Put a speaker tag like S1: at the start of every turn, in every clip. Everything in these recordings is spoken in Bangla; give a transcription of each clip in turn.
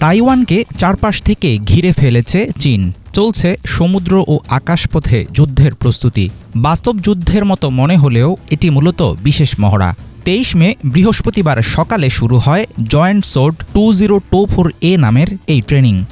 S1: তাইওয়ানকে চারপাশ থেকে ঘিরে ফেলেছে চীন। চলছে সমুদ্র ও আকাশপথে যুদ্ধের প্রস্তুতি। বাস্তব যুদ্ধের মতো মনে হলেও এটি মূলত বিশেষ মহড়া। 23 মে বৃহস্পতিবার সকালে শুরু হয় জয়েন্ট সোর্ড 2024A নামের এই ট্রেনিং।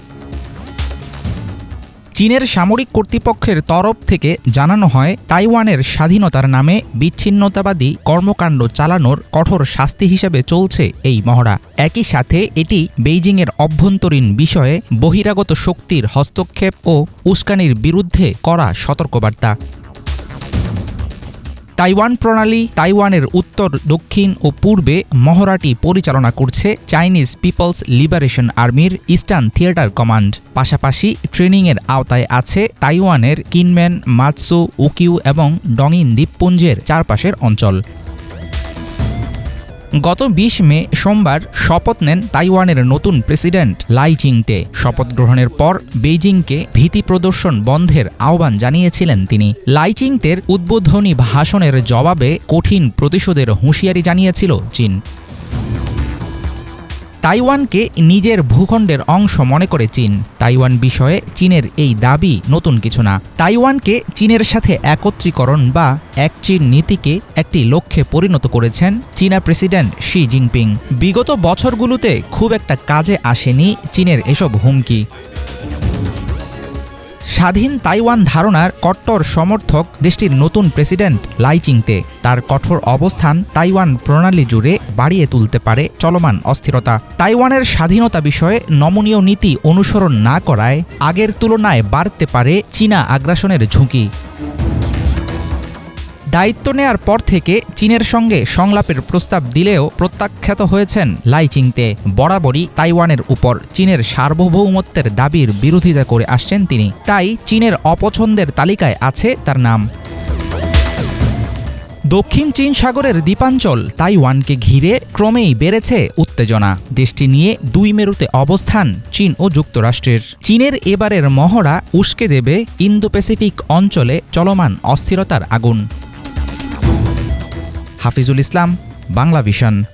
S1: চীনের সামরিক কর্তৃপক্ষের তরফ থেকে জানানো হয়, তাইওয়ানের স্বাধীনতার নামে বিচ্ছিন্নতাবাদী কর্মকাণ্ড চালানোর কঠোর শাস্তি হিসেবে চলছে এই মহড়া। একই সাথে এটি বেইজিংয়ের অভ্যন্তরীণ বিষয়ে বহিরাগত শক্তির হস্তক্ষেপ ও উস্কানির বিরুদ্ধে কড়া সতর্কবার্তা। তাইওয়ান প্রণালী তাইওয়ানের উত্তর, দক্ষিণ ও পূর্বে মহড়াটি পরিচালনা করছে চাইনিজ পিপলস লিবারেশন আর্মির ইস্টার্ন থিয়েটার কমান্ড। পাশাপাশি ট্রেনিংয়ের আওতায় আছে তাইওয়ানের কিনমেন, মাতসু, উকিউ এবং ডংইন দ্বীপপুঞ্জের চারপাশের অঞ্চল। গত 20 মে সোমবার শপথ নেন তাইওয়ানের নতুন প্রেসিডেন্ট লাই চিংতে। শপথ গ্রহণের পর বেইজিংকে ভীতি প্রদর্শন বন্ধের আহ্বান জানিয়েছিলেন তিনি। লাই চিংতের উদ্বোধনী ভাষণের জবাবে কঠিন প্রতিশোধের হুঁশিয়ারি জানিয়েছিল চীন। তাইওয়ানকে নিজের ভূখণ্ডের অংশ মনে করে চীন। তাইওয়ান বিষয়ে চীনের এই দাবি নতুন কিছু না। তাইওয়ানকে চীনের সাথে একত্রীকরণ বা এক চীন নীতিকে একটি লক্ষ্যে পরিণত করেছেন চীনা প্রেসিডেন্ট শি জিনপিং। বিগত বছরগুলোতে খুব একটা কাজে আসেনি চীনের এসব হুমকি। স্বাধীন তাইওয়ান ধারণার কট্টর সমর্থক দেশটির নতুন প্রেসিডেন্ট লাই চিংতে। তার কঠোর অবস্থান তাইওয়ান প্রণালী জুড়ে বাড়িয়ে তুলতে পারে চলমান অস্থিরতা। তাইওয়ানের স্বাধীনতা বিষয়ে নমনীয় নীতি অনুসরণ না করায় আগের তুলনায় বাড়তে পারে চীনা আগ্রাসনের ঝুঁকি। দায়িত্ব নেয়ার পর থেকে চীনের সঙ্গে সংলাপের প্রস্তাব দিলেও প্রত্যাখ্যাত হয়েছেন লাই চিংতে। বরাবরই তাইওয়ানের উপর চীনের সার্বভৌমত্বের দাবির বিরোধিতা করে আসছেন তিনি। তাই চীনের অপছন্দের তালিকায় আছে তার নাম। দক্ষিণ চীন সাগরের দ্বীপাঞ্চল তাইওয়ানকে ঘিরে ক্রমেই বেড়েছে উত্তেজনা। দেশটি নিয়ে দুই মেরুতে অবস্থান চীন ও যুক্তরাষ্ট্রের। চীনের এবারের মহড়া উস্কে দেবে ইন্দো প্যাসিফিক অঞ্চলে চলমান অস্থিরতার আগুন। হাফিজুল ইসলাম, বাংলা ভিশন।